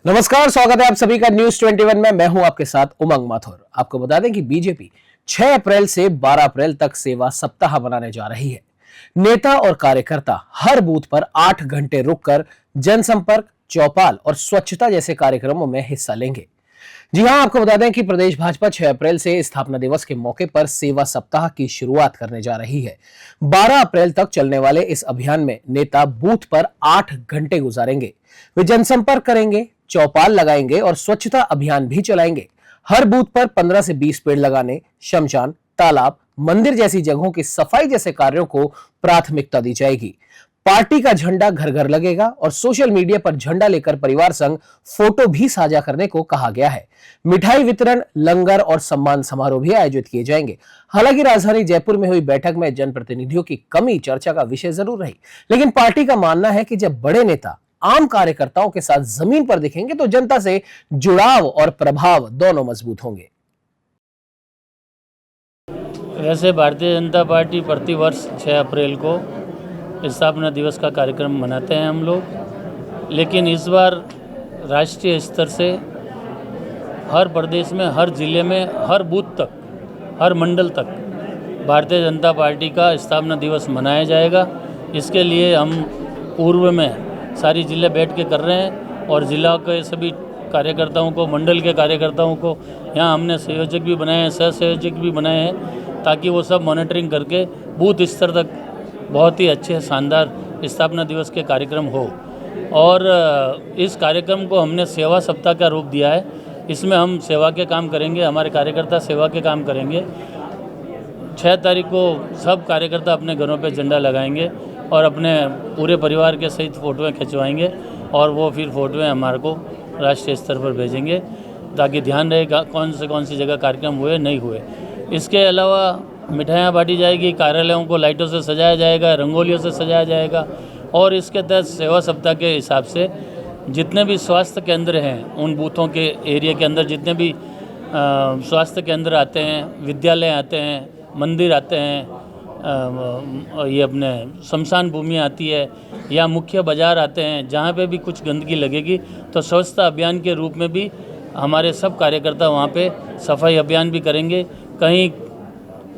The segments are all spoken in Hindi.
नमस्कार, स्वागत है आप सभी का न्यूज 21 में। मैं हूं आपके साथ उमंग माथुर। आपको बता दें कि बीजेपी 6 अप्रैल से 12 अप्रैल तक सेवा सप्ताह मनाने जा रही है। नेता और कार्यकर्ता हर बूथ पर 8 घंटे रुककर जनसंपर्क, चौपाल और स्वच्छता जैसे कार्यक्रमों में हिस्सा लेंगे। जी हां, आपको बता दें कि प्रदेश भाजपा 6 अप्रैल से स्थापना दिवस के मौके पर सेवा सप्ताह की शुरुआत करने जा रही है। 12 अप्रैल तक चलने वाले इस अभियान में नेता बूथ पर 8 घंटे गुजारेंगे। वे जनसंपर्क करेंगे, चौपाल लगाएंगे और स्वच्छता अभियान भी चलाएंगे। हर बूथ पर 15 से 20 पेड़ लगाने, शमशान, तालाब, मंदिर जैसी जगहों की सफाई जैसे कार्यों को प्राथमिकता दी जाएगी। पार्टी का झंडा घर घर लगेगा और सोशल मीडिया पर झंडा लेकर परिवार संग फोटो भी साझा करने को कहा गया है। मिठाई वितरण, लंगर और सम्मान समारोह भी आयोजित किए जाएंगे। हालांकि राजधानी जयपुर में हुई बैठक में जनप्रतिनिधियों की कमी चर्चा का विषय जरूर रही, लेकिन पार्टी का मानना है कि जब बड़े नेता आम कार्यकर्ताओं के साथ जमीन पर दिखेंगे तो जनता से जुड़ाव और प्रभाव दोनों मजबूत होंगे। वैसे भारतीय जनता पार्टी प्रतिवर्ष 6 अप्रैल को स्थापना दिवस का कार्यक्रम मनाते हैं हम लोग, लेकिन इस बार राष्ट्रीय स्तर से हर प्रदेश में, हर जिले में, हर बूथ तक, हर मंडल तक भारतीय जनता पार्टी का स्थापना दिवस मनाया जाएगा। इसके लिए हम पूर्व में सारी जिले बैठ के कर रहे हैं और जिला के सभी कार्यकर्ताओं को, मंडल के कार्यकर्ताओं को यहाँ हमने संयोजक भी बनाए हैं, सह संयोजक भी बनाए हैं, ताकि वो सब मॉनिटरिंग करके बूथ स्तर तक बहुत ही अच्छे शानदार स्थापना दिवस के कार्यक्रम हो। और इस कार्यक्रम को हमने सेवा सप्ताह का रूप दिया है। इसमें हम सेवा के काम करेंगे, हमारे कार्यकर्ता सेवा के काम करेंगे। 6 तारीख को सब कार्यकर्ता अपने घरों पे झंडा लगाएंगे और अपने पूरे परिवार के सहित फ़ोटोएँ खिंचवाएंगे और वो फिर फ़ोटोएँ हमारे को राष्ट्रीय स्तर पर भेजेंगे, ताकि ध्यान रहेगा कौन सी जगह कार्यक्रम हुए, नहीं हुए। इसके अलावा मिठाइयाँ बांटी जाएगी, कार्यालयों को लाइटों से सजाया जाएगा, रंगोलियों से सजाया जाएगा। और इसके तहत सेवा सप्ताह के हिसाब से जितने भी स्वास्थ्य केंद्र हैं, उन बूथों के एरिया के अंदर जितने भी स्वास्थ्य केंद्र आते हैं, विद्यालय आते हैं, मंदिर आते हैं, ये अपने शमशान भूमि आती है या मुख्य बाज़ार आते हैं, जहाँ पे भी कुछ गंदगी लगेगी तो स्वच्छता अभियान के रूप में भी हमारे सब कार्यकर्ता वहाँ पे सफाई अभियान भी करेंगे। कहीं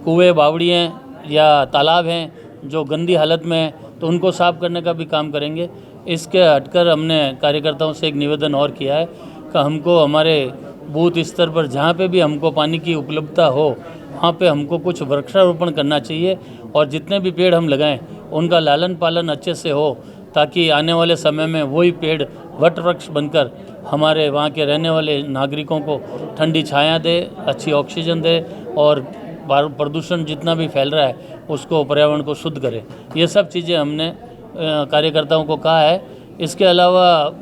कुएँ, बावड़ियाँ या तालाब हैं जो गंदी हालत में हैं तो उनको साफ़ करने का भी काम करेंगे। इसके हटकर हमने कार्यकर्ताओं से एक निवेदन और किया है कि हमको हमारे बूथ स्तर पर जहाँ पे भी हमको पानी की उपलब्धता हो, वहाँ पे हमको कुछ वृक्षारोपण करना चाहिए और जितने भी पेड़ हम लगाएं उनका लालन पालन अच्छे से हो, ताकि आने वाले समय में वही पेड़ वट वृक्ष बनकर हमारे वहाँ के रहने वाले नागरिकों को ठंडी छाया दे, अच्छी ऑक्सीजन दे और प्रदूषण जितना भी फैल रहा है उसको, पर्यावरण को शुद्ध करे। ये सब चीज़ें हमने कार्यकर्ताओं को कहा है। इसके अलावा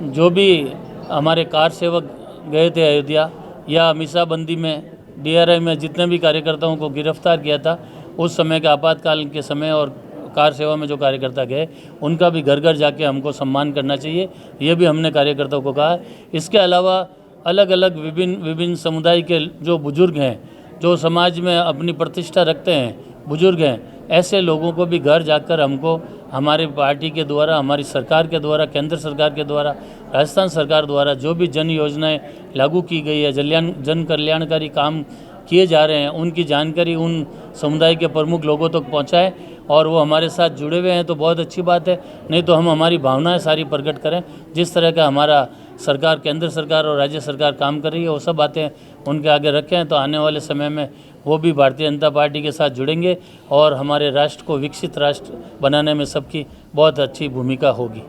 जो भी हमारे कार सेवक गए थे अयोध्या या मीसाबंदी में, DRI में जितने भी कार्यकर्ताओं को गिरफ्तार किया था उस समय के आपातकाल के समय, और कार सेवा में जो कार्यकर्ता गए उनका भी घर घर जाके हमको सम्मान करना चाहिए, ये भी हमने कार्यकर्ताओं को कहा है। इसके अलावा अलग अलग विभिन्न समुदाय के जो बुजुर्ग हैं, जो समाज में अपनी प्रतिष्ठा रखते हैं, बुजुर्ग हैं, ऐसे लोगों को भी घर जाकर हमको हमारी पार्टी के द्वारा, हमारी सरकार के द्वारा, केंद्र सरकार के द्वारा, राजस्थान सरकार द्वारा जो भी जन योजनाएं लागू की गई है, जन कल्याणकारी काम किए जा रहे हैं, उनकी जानकारी उन समुदाय के प्रमुख लोगों तक पहुंचाएं और वो हमारे साथ जुड़े हुए हैं तो बहुत अच्छी बात है। नहीं तो हम हमारी भावनाएं सारी प्रकट करें। जिस तरह का हमारा सरकार, केंद्र सरकार और राज्य सरकार काम कर रही है, वो सब बातें उनके आगे रखें तो आने वाले समय में वो भी भारतीय जनता पार्टी के साथ जुड़ेंगे और हमारे राष्ट्र को विकसित राष्ट्र बनाने में सबकी बहुत अच्छी भूमिका होगी।